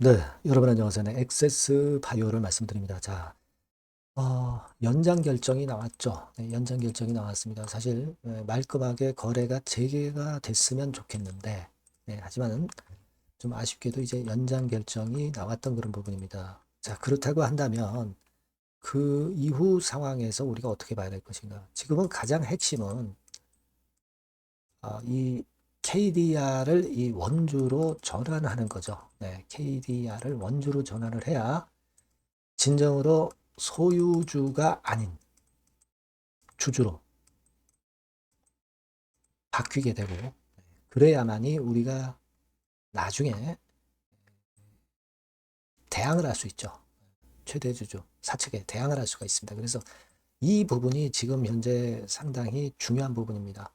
네, 여러분 안녕하세요. 네, 액세스 바이오를 말씀드립니다. 자, 연장 결정이 나왔죠. 네, 연장 결정이 나왔습니다. 사실 말끔하게 거래가 재개가 됐으면 좋겠는데, 네, 하지만 좀 아쉽게도 이제 연장 결정이 나왔던 그런 부분입니다. 자, 그렇다고 한다면 그 이후 상황에서 우리가 어떻게 봐야 될 것인가? 지금은 가장 핵심은 이 KDR을 이 원주로 전환하는 거죠. 네, KDR을 원주로 전환을 해야 진정으로 소유주가 아닌 주주로 바뀌게 되고, 그래야만이 우리가 나중에 대항을 할 수 있죠. 최대 주주 사측에 대항을 할 수가 있습니다. 그래서 이 부분이 지금 현재 상당히 중요한 부분입니다.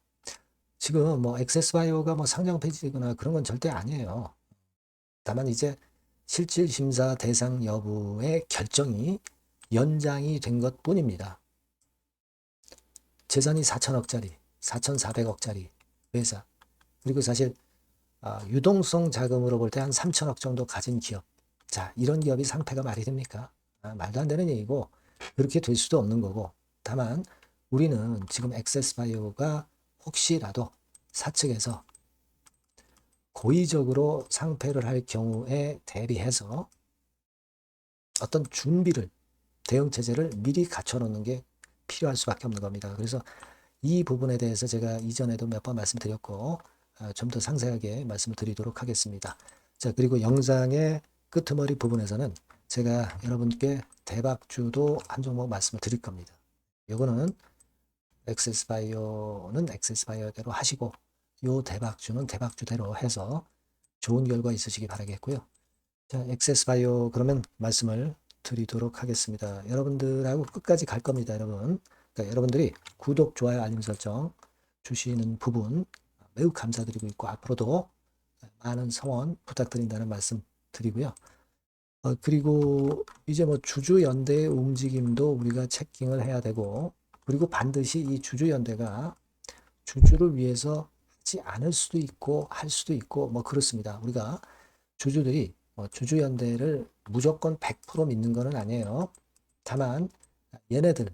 지금 뭐 액세스바이오가 뭐 상장 폐지거나 그런 건 절대 아니에요. 다만 이제 실질 심사 대상 여부의 결정이 연장이 된 것 뿐입니다. 재산이 4천억짜리, 4,400억짜리 회사. 그리고 사실 유동성 자금으로 볼 때 한 3천억 정도 가진 기업. 자, 이런 기업이 상패가 말이 됩니까? 말도 안 되는 얘기고 그렇게 될 수도 없는 거고. 다만 우리는 지금 액세스바이오가 혹시라도 사측에서 고의적으로 상패를 할 경우에 대비해서 어떤 준비를, 대응 체제를 미리 갖춰놓는 게 필요할 수밖에 없는 겁니다. 그래서 이 부분에 대해서 제가 이전에도 몇 번 말씀드렸고 좀 더 상세하게 말씀을 드리도록 하겠습니다. 자, 그리고 영상의 끄트머리 부분에서는 제가 여러분께 대박주도 한 종목 말씀을 드릴 겁니다. 요거는 액세스바이오는 액세스바이오대로 하시고 요 대박주는 대박주대로 해서 좋은 결과 있으시기 바라겠고요. 자, 액세스바이오 그러면 말씀을 드리도록 하겠습니다. 여러분들하고 끝까지 갈 겁니다, 여러분. 그러니까 여러분들이 구독, 좋아요, 알림 설정 주시는 부분 매우 감사드리고 있고 앞으로도 많은 성원 부탁드린다는 말씀 드리고요. 그리고 이제 뭐 주주연대의 움직임도 우리가 체킹을 해야 되고 그리고 반드시 이 주주연대가 주주를 위해서 하지 않을 수도 있고 할 수도 있고 뭐 그렇습니다. 우리가 주주들이 주주연대를 무조건 100% 믿는 것은 아니에요. 다만 얘네들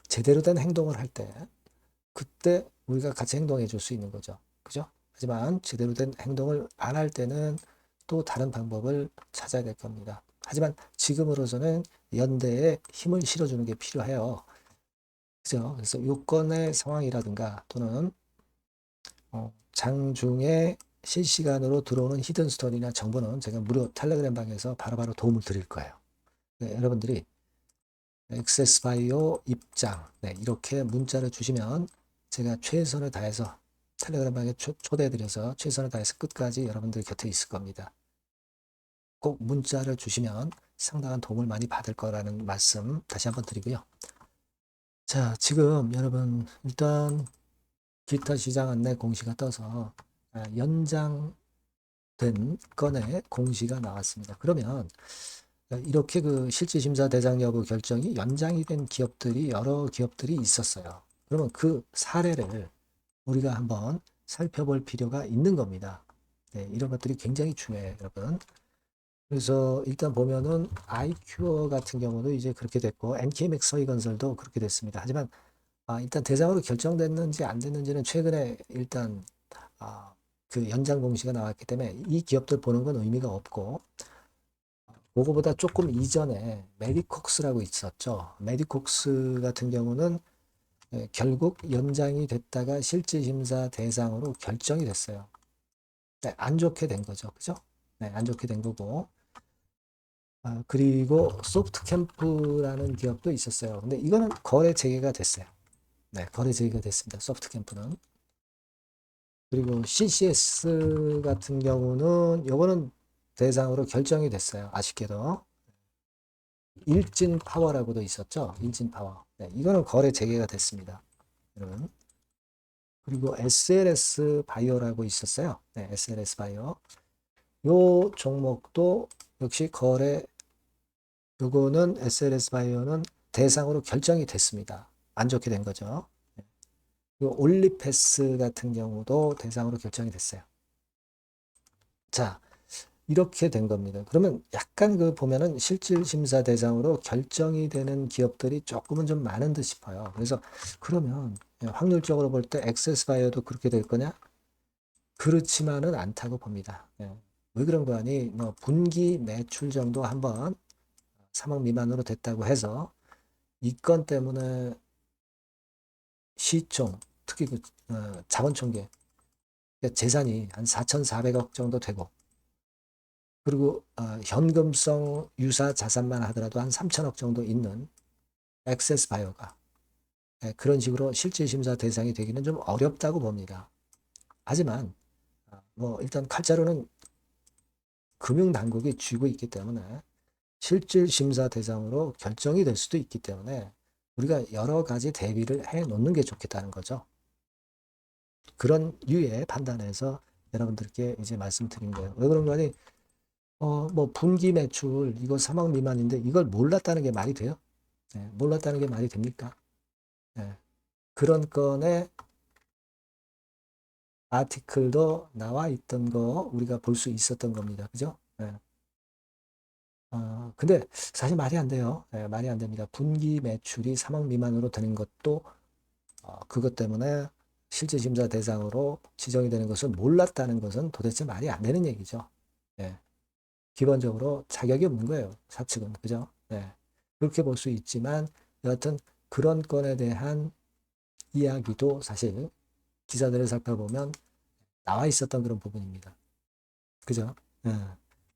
제대로 된 행동을 할 때 그때 우리가 같이 행동해 줄 수 있는 거죠. 그죠? 하지만 제대로 된 행동을 안 할 때는 또 다른 방법을 찾아야 될 겁니다. 하지만 지금으로서는 연대에 힘을 실어주는 게 필요해요. 그죠? 그래서 요건의 상황이라든가 또는 장중에 실시간으로 들어오는 히든 스토리나 정보는 제가 무료 텔레그램 방에서 바로바로 도움을 드릴 거예요. 네, 여러분들이 액세스바이오 입장 이렇게 문자를 주시면 제가 최선을 다해서 텔레그램 방에 초대해드려서 최선을 다해서 끝까지 여러분들 곁에 있을 겁니다. 꼭 문자를 주시면 상당한 도움을 많이 받을 거라는 말씀 다시 한번 드리고요. 자, 지금 여러분 일단 기타 시장 안내 공시가 떠서 연장된 건의 공시가 나왔습니다. 그러면 이렇게 그 실질심사 대상 여부 결정이 연장이 된 기업들이 여러 기업들이 있었어요. 그러면 그 사례를 우리가 한번 살펴볼 필요가 있는 겁니다. 네, 이런 것들이 굉장히 중요해요, 여러분. 그래서 일단 보면은 아이큐어 같은 경우도 이제 그렇게 됐고 NK맥 서희건설도 그렇게 됐습니다. 하지만 일단 대상으로 결정됐는지 안 됐는지는 최근에 일단 그 연장 공시가 나왔기 때문에 이 기업들 보는 건 의미가 없고 그거보다 조금 이전에 메디콕스라고 있었죠. 메디콕스 같은 경우는 결국 연장이 됐다가 실질심사 대상으로 결정이 됐어요. 네, 안 좋게 된 거죠. 그죠? 네, 안 좋게 된 거고. 그리고 소프트캠프라는 기업도 있었어요. 근데 이거는 거래 재개가 됐어요. 네, 거래 재개가 됐습니다. 소프트캠프는. 그리고 CCS 같은 경우는 요거는 대상으로 결정이 됐어요. 아쉽게도. 일진파워라고도 있었죠. 일진파워. 네, 이거는 거래 재개가 됐습니다. 여러분. 그리고 SLS 바이오라고 있었어요. 네, SLS 바이오. 요 종목도 역시 거래, 요거는 SLS 바이오는 대상으로 결정이 됐습니다. 안 좋게 된 거죠. 그리고 올리패스 같은 경우도 대상으로 결정이 됐어요. 자, 이렇게 된 겁니다. 그러면 약간 그 보면은 실질 심사 대상으로 결정이 되는 기업들이 조금은 좀 많은 듯 싶어요. 그래서 그러면 확률적으로 볼 때 액세스바이오도 그렇게 될 거냐? 그렇지만은 않다고 봅니다. 왜 그런 거 아니? 뭐 분기 매출 정도 한번 3억 미만으로 됐다고 해서 이 건 때문에 시총, 특히 그 자본총계 재산이 한 4,400억 정도 되고, 그리고 현금성 유사 자산만 하더라도 한 3천억 정도 있는 액세스 바이오가 그런 식으로 실질 심사 대상이 되기는 좀 어렵다고 봅니다. 하지만 뭐 일단 칼자루는 금융당국이 쥐고 있기 때문에 실질 심사 대상으로 결정이 될 수도 있기 때문에 우리가 여러 가지 대비를 해 놓는 게 좋겠다는 거죠. 그런 류의 판단에서 여러분들께 이제 말씀드린 거예요. 왜 그런 거니? 뭐 분기 매출 이거 3억 미만인데 이걸 몰랐다는 게 말이 돼요? 몰랐다는 게 말이 됩니까? 그런 건에 아티클도 나와 있던 거 우리가 볼 수 있었던 겁니다. 그죠? 근데 사실 말이 안 돼요. 말이 안 됩니다. 분기 매출이 3억 미만으로 되는 것도 그것 때문에 실질심사 대상으로 지정이 되는 것을 몰랐다는 것은 도대체 말이 안 되는 얘기죠. 기본적으로 자격이 없는 거예요. 사측은. 그죠? 그렇게 볼 수 있지만 여하튼 그런 건에 대한 이야기도 사실 기사들을 살펴보면 나와 있었던 그런 부분입니다. 그죠?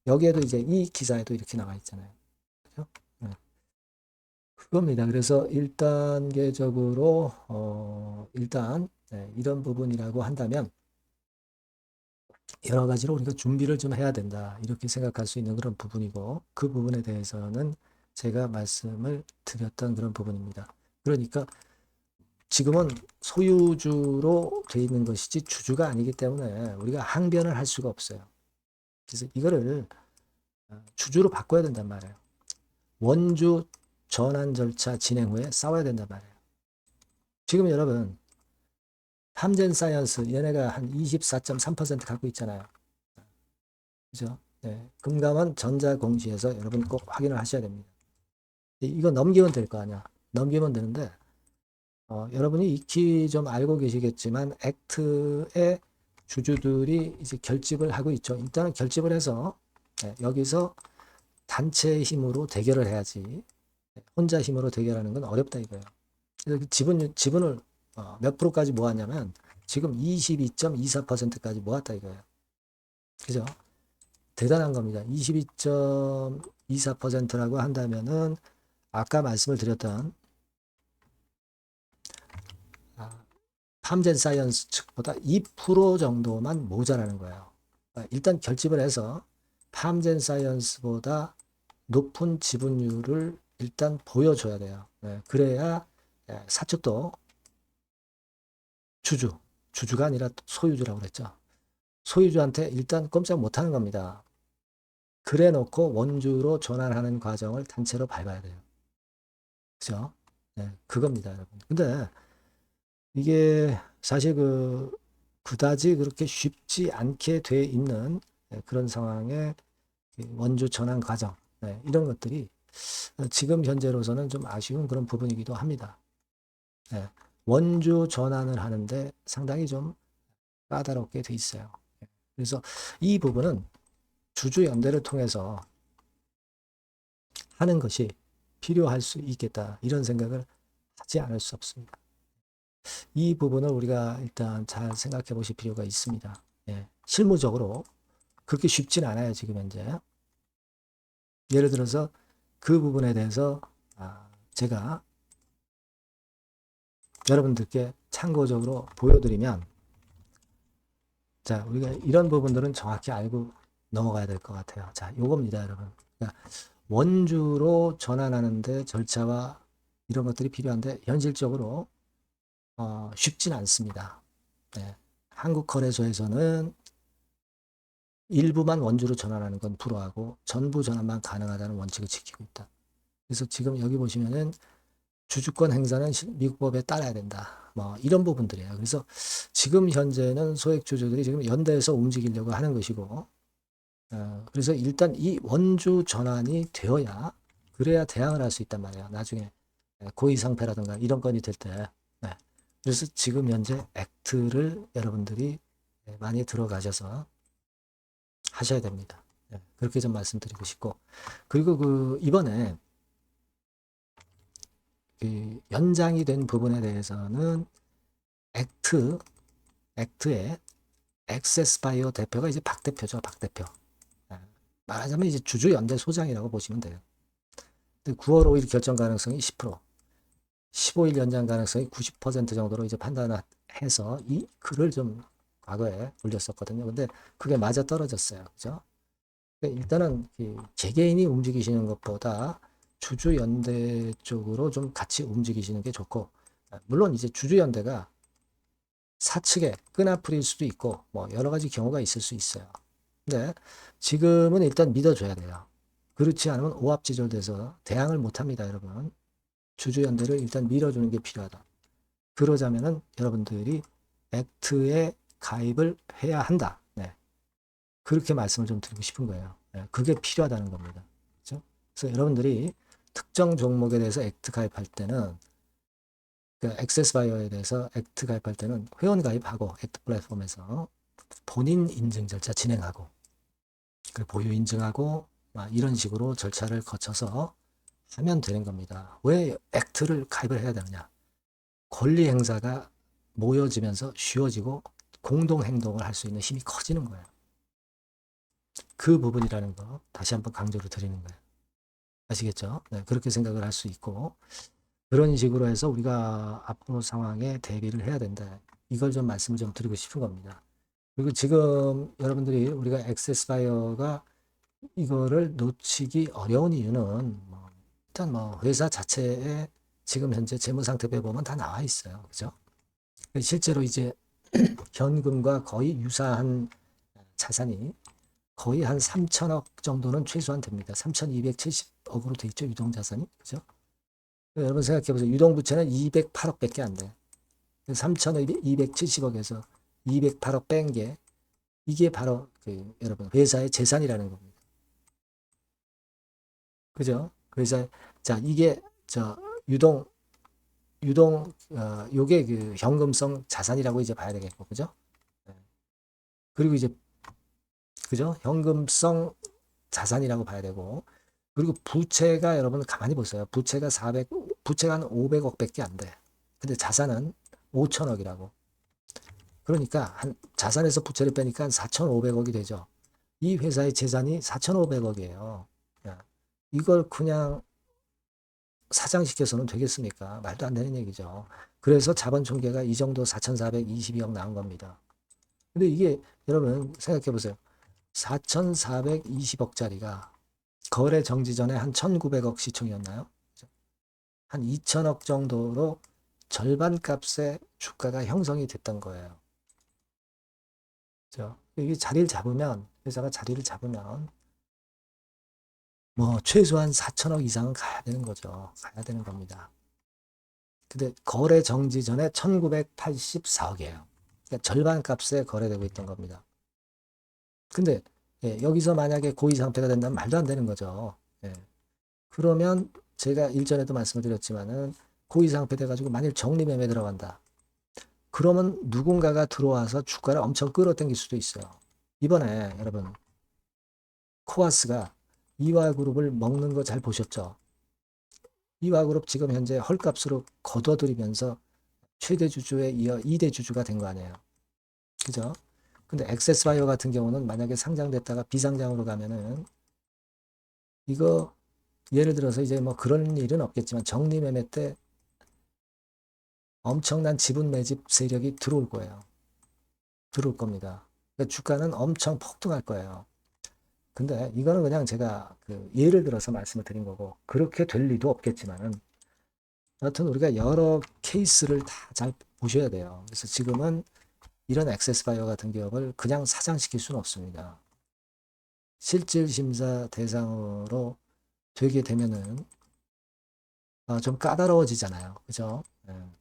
여기에도 이제 이 기사에도 이렇게 나와 있잖아요. 그죠? 그겁니다. 그래서 1단계적으로 일단 이런 부분이라고 한다면 여러 가지로 우리가 준비를 좀 해야 된다. 이렇게 생각할 수 있는 그런 부분이고 그 부분에 대해서는 제가 말씀을 드렸던 그런 부분입니다. 그러니까 지금은 소유주로 돼 있는 것이지 주주가 아니기 때문에 우리가 항변을 할 수가 없어요. 그래서 이거를 주주로 바꿔야 된단 말이에요. 원주 전환 절차 진행 후에 싸워야 된단 말이에요. 지금 여러분 함젠 사이언스 얘네가 한 24.3% 갖고 있잖아요. 그죠? 금감원 전자공시에서 여러분 꼭 확인을 하셔야 됩니다. 이거 넘기면 될 거 아니야. 넘기면 되는데 여러분이 익히 좀 알고 계시겠지만 액트의 주주들이 이제 결집을 하고 있죠. 일단은 결집을 해서 여기서 단체 힘으로 대결을 해야지 혼자 힘으로 대결하는 건 어렵다 이거예요. 그래서 지분을 몇 프로까지 모았냐면 지금 22.24%까지 모았다 이거예요. 그죠? 대단한 겁니다. 22.24%라고 한다면은 아까 말씀을 드렸던 팜젠 사이언스 측보다 2% 정도만 모자라는 거예요. 일단 결집을 해서 팜젠 사이언스보다 높은 지분율을 일단 보여줘야 돼요. 그래야 사측도 주주가 아니라 소유주라고 그랬죠. 소유주한테 일단 꼼짝 못하는 겁니다. 그래 놓고 원주로 전환하는 과정을 단체로 밟아야 돼요. 그죠? 그겁니다, 여러분. 근데 이게 사실 그다지 그렇게 쉽지 않게 돼 있는 그런 상황에 원주 전환 과정, 이런 것들이 지금 현재로서는 좀 아쉬운 그런 부분이기도 합니다. 원주 전환을 하는데 상당히 좀 까다롭게 돼 있어요. 그래서 이 부분은 주주연대를 통해서 하는 것이 필요할 수 있겠다. 이런 생각을 하지 않을 수 없습니다. 이 부분을 우리가 일단 잘 생각해 보실 필요가 있습니다. 실무적으로 그렇게 쉽진 않아요, 지금 현재. 예를 들어서 그 부분에 대해서 제가 여러분들께 참고적으로 보여드리면, 자, 우리가 이런 부분들은 정확히 알고 넘어가야 될 것 같아요. 자, 요겁니다, 여러분. 그러니까 원주로 전환하는데 절차와 이런 것들이 필요한데 현실적으로 쉽진 않습니다. 한국거래소에서는 일부만 원주로 전환하는 건 불허하고 전부 전환만 가능하다는 원칙을 지키고 있다. 그래서 지금 여기 보시면은 주주권 행사는 미국 법에 따라야 된다. 뭐 이런 부분들이에요. 그래서 지금 현재는 소액 주주들이 지금 연대해서 움직이려고 하는 것이고, 그래서 일단 이 원주 전환이 되어야 그래야 대항을 할 수 있단 말이에요. 나중에 고의상패라든가 이런 건이 될 때. 네. 그래서 지금 현재 액트를 여러분들이 많이 들어가셔서 하셔야 됩니다. 네. 그렇게 좀 말씀드리고 싶고, 그리고 그 이번에 그 연장이 된 부분에 대해서는 액트의 액세스바이오 대표가 이제 박 대표죠. 박 대표. 네. 말하자면 이제 주주연대 소장이라고 보시면 돼요. 9월 5일 결정 가능성이 10%, 15일 연장 가능성이 90% 정도로 이제 판단해서 이 글을 좀 과거에 올렸었거든요. 근데 그게 맞아 떨어졌어요. 그죠? 일단은 개개인이 움직이시는 것보다 주주연대 쪽으로 좀 같이 움직이시는 게 좋고, 물론 이제 주주연대가 사측에 끈앞풀일 수도 있고, 뭐 여러 가지 경우가 있을 수 있어요. 근데 지금은 일단 믿어줘야 돼요. 그렇지 않으면 오합지졸돼서 대항을 못합니다, 여러분. 주주연대를 일단 밀어주는 게 필요하다. 그러자면은 여러분들이 액트에 가입을 해야 한다. 네. 그렇게 말씀을 좀 드리고 싶은 거예요. 네. 그게 필요하다는 겁니다. 그렇죠? 그래서 여러분들이 특정 종목에 대해서 액트 가입할 때는 그 액세스 바이어에 대해서 액트 가입할 때는 회원 가입하고 액트 플랫폼에서 본인 인증 절차 진행하고 그리고 보유 인증하고 이런 식으로 절차를 거쳐서 하면 되는 겁니다. 왜 액트를 가입을 해야 되느냐? 권리 행사가 모여지면서 쉬워지고 공동 행동을 할 수 있는 힘이 커지는 거예요. 그 부분이라는 거 다시 한번 강조를 드리는 거예요. 아시겠죠? 네, 그렇게 생각을 할 수 있고 그런 식으로 해서 우리가 앞으로 상황에 대비를 해야 된다. 이걸 좀 말씀을 좀 드리고 싶은 겁니다. 그리고 지금 여러분들이 우리가 액세스 바이어가 이거를 놓치기 어려운 이유는 일단 회사 자체에 지금 현재 재무 상태표에 보면 다 나와 있어요. 그죠? 실제로 이제 현금과 거의 유사한 자산이 거의 한 3천억 정도는 최소한 됩니다. 3,270억으로 돼 있죠. 유동자산이. 그죠? 여러분 생각해 보세요. 유동부채는 208억밖에 안 돼. 3,270억에서 208억 뺀 게 이게 바로 여러분 회사의 재산이라는 겁니다. 그죠? 그래서 자 이게 저 유동 요게 그 현금성 자산이라고 이제 봐야 되겠고 그죠? 네. 그리고 이제 그죠? 현금성 자산이라고 봐야 되고 그리고 부채가 여러분 가만히 보세요. 부채가 한 500억밖에 안 돼. 근데 자산은 5천억이라고. 그러니까 한 자산에서 부채를 빼니까 4,500억이 되죠. 이 회사의 재산이 4,500억이에요. 이걸 그냥 사장시켜서는 되겠습니까? 말도 안 되는 얘기죠. 그래서 자본 총계가 이 정도 4,422억 나온 겁니다. 근데 이게 여러분 생각해 보세요. 4,420억짜리가 거래 정지 전에 한 1,900억 시총이었나요? 한 2천억 정도로 절반 값의 주가가 형성이 됐던 거예요. 그죠? 이게 자리를 잡으면, 회사가 자리를 잡으면, 최소한 4천억 이상은 가야 되는 거죠. 가야 되는 겁니다. 근데 거래 정지 전에 1984억이에요. 그러니까 절반 값에 거래되고 있던 겁니다. 근데 여기서 만약에 고의 상태가 된다면 말도 안 되는 거죠. 그러면 제가 일전에도 말씀을 드렸지만은 고의 상태 돼가지고 만일 정리매매 들어간다. 그러면 누군가가 들어와서 주가를 엄청 끌어당길 수도 있어요. 이번에 여러분 코아스가 이화그룹을 먹는 거 잘 보셨죠? 이화그룹 지금 현재 헐값으로 거둬들이면서 최대 주주에 이어 2대 주주가 된 거 아니에요. 그죠? 근데 액세스바이오 같은 경우는 만약에 상장됐다가 비상장으로 가면은 이거 예를 들어서 이제 그런 일은 없겠지만 정리매매 때 엄청난 지분 매집 세력이 들어올 거예요. 들어올 겁니다. 그러니까 주가는 엄청 폭등할 거예요. 근데 이거는 그냥 제가 예를 들어서 말씀을 드린 거고 그렇게 될 리도 없겠지만은 여하튼 우리가 여러 케이스를 다 잘 보셔야 돼요. 그래서 지금은 이런 액세스바이오 같은 기업을 그냥 사장시킬 수는 없습니다. 실질심사 대상으로 되게 되면은 좀 까다로워지잖아요. 그죠?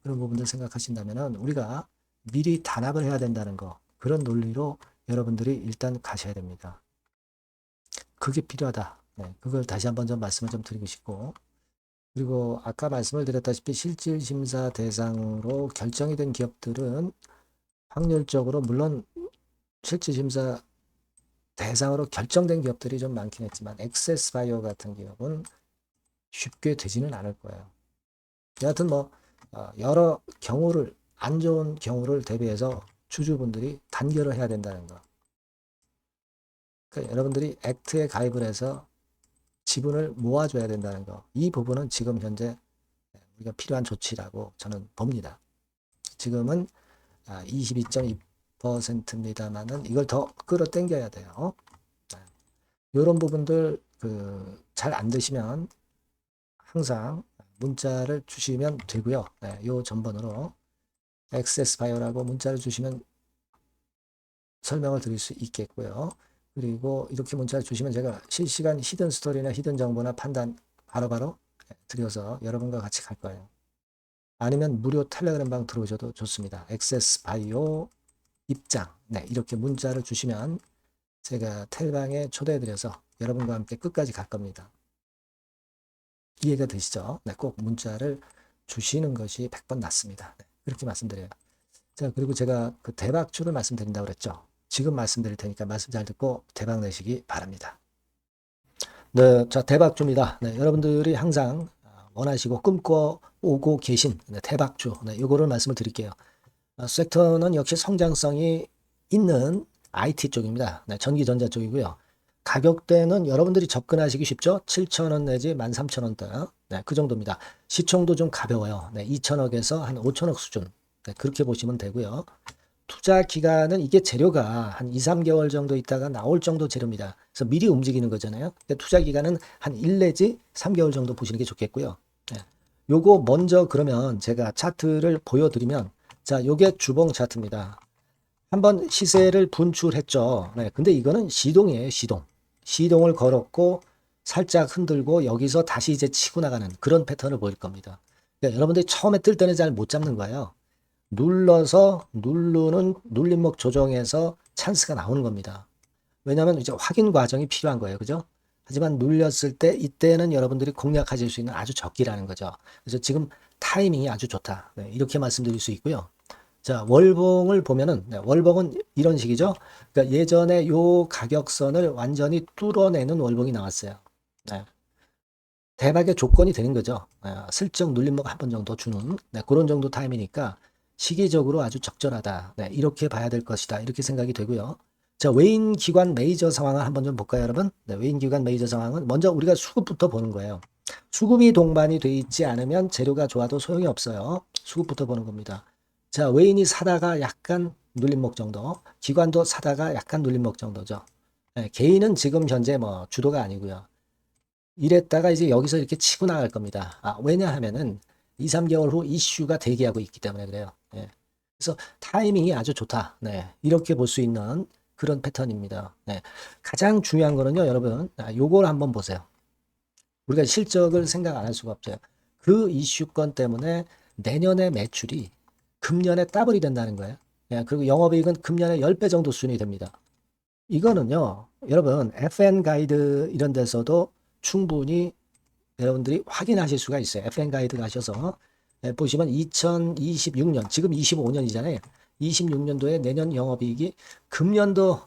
그런 부분들 생각하신다면은 우리가 미리 단합을 해야 된다는 거 그런 논리로 여러분들이 일단 가셔야 됩니다. 그게 필요하다. 네, 그걸 다시 한번 좀 말씀을 좀 드리고 싶고, 그리고 아까 말씀을 드렸다시피 실질 심사 대상으로 결정이 된 기업들은 확률적으로 물론 실질 심사 대상으로 결정된 기업들이 좀 많긴 했지만 액세스바이오 같은 기업은 쉽게 되지는 않을 거예요. 여하튼 뭐 여러 경우를 안 좋은 경우를 대비해서 주주분들이 단결을 해야 된다는 거. 그러니까 여러분들이 액트에 가입을 해서 지분을 모아줘야 된다는 거. 이 부분은 지금 현재 우리가 필요한 조치라고 저는 봅니다. 지금은 22.2%입니다만은 이걸 더 끌어당겨야 돼요. 이런 부분들 잘 안 되시면 항상 문자를 주시면 되고요. 네, 요 전번으로 액세스바이오라고 문자를 주시면 설명을 드릴 수 있겠고요. 그리고 이렇게 문자를 주시면 제가 실시간 히든 스토리나 히든 정보나 판단 바로바로 드려서 여러분과 같이 갈 거예요. 아니면 무료 텔레그램 방 들어오셔도 좋습니다. 액세스바이오 입장. 네, 이렇게 문자를 주시면 제가 텔방에 초대해드려서 여러분과 함께 끝까지 갈 겁니다. 이해가 되시죠? 네, 꼭 문자를 주시는 것이 100번 낫습니다. 네, 그렇게 말씀드려요. 자, 그리고 제가 그 대박주를 말씀드린다고 그랬죠. 지금 말씀드릴 테니까 말씀 잘 듣고 대박 내시기 바랍니다. 네, 자, 대박주입니다. 네, 여러분들이 항상 원하시고 꿈꿔오고 계신 대박주. 네, 요거를 말씀을 드릴게요. 섹터는 역시 성장성이 있는 IT 쪽입니다. 네, 전기전자 쪽이고요. 가격대는 여러분들이 접근하시기 쉽죠? 7,000원 내지 13,000원대. 네, 그 정도입니다. 시총도 좀 가벼워요. 네, 2천억에서 한 5천억 수준. 네, 그렇게 보시면 되고요. 투자 기간은 이게 재료가 한 2, 3개월 정도 있다가 나올 정도 재료입니다. 그래서 미리 움직이는 거잖아요. 투자 기간은 한 1 내지 3개월 정도 보시는 게 좋겠고요. 네. 요거 먼저 그러면 제가 차트를 보여드리면 자, 요게 주봉 차트입니다. 한번 시세를 분출했죠. 네, 근데 이거는 시동이에요, 시동. 시동을 걸었고 살짝 흔들고 여기서 다시 이제 치고 나가는 그런 패턴을 보일 겁니다. 그러니까 여러분들이 처음에 뜰 때는 잘 못 잡는 거예요. 눌러서 누르는 눌림목 조정에서 찬스가 나오는 겁니다. 왜냐하면 이제 확인 과정이 필요한 거예요. 그죠? 하지만 눌렸을 때 이때는 여러분들이 공략하실 수 있는 아주 적기라는 거죠. 그래서 지금 타이밍이 아주 좋다. 네, 이렇게 말씀드릴 수 있고요. 자, 월봉을 보면은 네, 월봉은 이런 식이죠. 그러니까 예전에 요 가격선을 완전히 뚫어내는 월봉이 나왔어요. 네. 대박의 조건이 되는 거죠. 슬쩍 눌림목 한 번 정도 주는 그런 정도 타임이니까 시기적으로 아주 적절하다. 네, 이렇게 봐야 될 것이다. 이렇게 생각이 되고요. 자, 외인 기관 메이저 상황을 한번 좀 볼까요, 여러분? 네, 외인 기관 메이저 상황은 먼저 우리가 수급부터 보는 거예요. 수급이 동반이 돼 있지 않으면 재료가 좋아도 소용이 없어요. 수급부터 보는 겁니다. 자, 외인이 사다가 약간 눌림목 정도, 기관도 사다가 약간 눌림목 정도죠. 네, 개인은 지금 현재 뭐 주도가 아니고요. 이랬다가 이제 여기서 이렇게 치고 나갈 겁니다. 왜냐하면은 2, 3개월 후 이슈가 대기하고 있기 때문에 그래요. 네. 그래서 타이밍이 아주 좋다. 네. 이렇게 볼 수 있는 그런 패턴입니다. 네. 가장 중요한 거는요, 여러분. 요걸 한번 보세요. 우리가 실적을 생각 안 할 수가 없어요. 그 이슈건 때문에 내년의 매출이 금년에 더블이 된다는 거예요. 네. 그리고 영업이익은 금년에 10배 정도 수준이 됩니다. 이거는요, 여러분, FN 가이드 이런 데서도 충분히 여러분들이 확인하실 수가 있어요. FN 가이드 가셔서 보시면 2026년, 지금 25년이잖아요. 26년도에 내년 영업이익이 금년도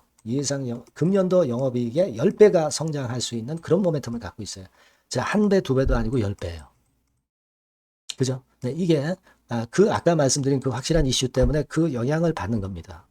금년도 영업이익의 10배가 성장할 수 있는 그런 모멘텀을 갖고 있어요. 자, 한 배, 두 배도 아니고 10배예요. 그죠? 네, 이게 아까 말씀드린 그 확실한 이슈 때문에 그 영향을 받는 겁니다.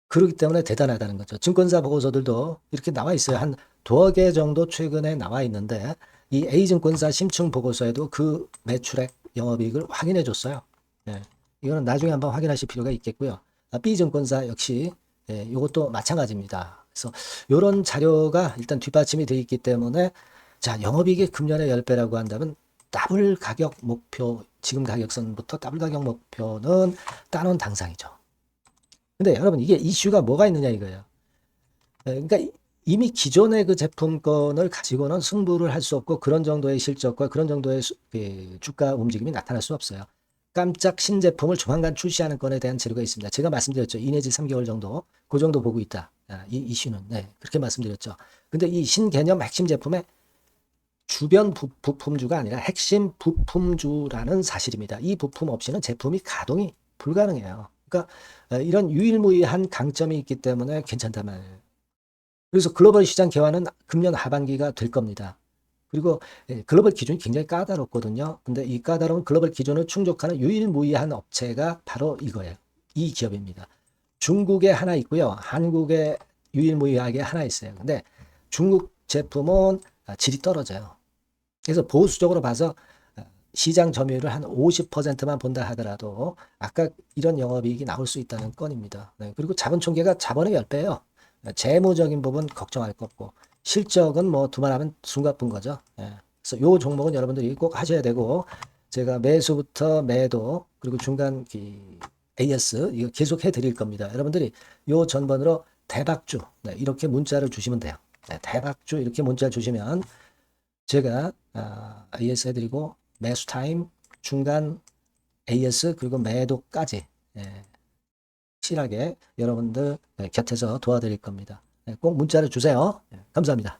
그렇기 때문에 대단하다는 거죠. 증권사 보고서들도 이렇게 나와 있어요. 한 두어 개 정도 최근에 나와 있는데 이 A증권사 심층 보고서에도 그 매출액 영업이익을 확인해 줬어요. 예. 이거는 나중에 한번 확인하실 필요가 있겠고요. B증권사 역시 이것도 마찬가지입니다. 그래서 이런 자료가 일단 뒷받침이 되어 있기 때문에 자, 영업이익이 금년에 10배라고 한다면 더블 가격 목표, 지금 가격선부터 더블 가격 목표는 따놓은 당상이죠. 근데 여러분 이게 이슈가 뭐가 있느냐 이거예요. 그러니까 이미 기존의 그 제품권을 가지고는 승부를 할 수 없고 그런 정도의 실적과 그런 정도의 주가 움직임이 나타날 수 없어요. 깜짝 신제품을 조만간 출시하는 건에 대한 재료가 있습니다. 제가 말씀드렸죠. 2 내지 3개월 정도, 그 정도 보고 있다. 이 이슈는. 네, 그렇게 말씀드렸죠. 근데 이 신개념 핵심 제품의 주변 부품주가 아니라 핵심 부품주라는 사실입니다. 이 부품 없이는 제품이 가동이 불가능해요. 그러니까 이런 유일무이한 강점이 있기 때문에 괜찮단 말이에요. 그래서 글로벌 시장 개화는 금년 하반기가 될 겁니다. 그리고 글로벌 기준이 굉장히 까다롭거든요. 근데 이 까다로운 글로벌 기준을 충족하는 유일무이한 업체가 바로 이거예요. 이 기업입니다. 중국에 하나 있고요. 한국에 유일무이하게 하나 있어요. 근데 중국 제품은 질이 떨어져요. 그래서 보수적으로 봐서 시장 점유율을 한 50%만 본다 하더라도 아까 이런 영업이익이 나올 수 있다는 건입니다. 네, 그리고 자본 총계가 자본의 10배예요. 재무적인 부분 걱정할 거 없고 실적은 뭐 두말하면 숨가쁜 거죠. 예. 그래서 요 종목은 여러분들이 꼭 하셔야 되고 제가 매수부터 매도 그리고 중간 AS 이거 계속 해드릴 겁니다. 여러분들이 요 전번으로 대박주 네, 이렇게 문자를 주시면 돼요. 네, 대박주 이렇게 문자 주시면 제가 AS 해드리고 매수 타임 중간 AS 그리고 매도까지 예, 확실하게 여러분들 곁에서 도와드릴 겁니다. 꼭 문자를 주세요. 감사합니다.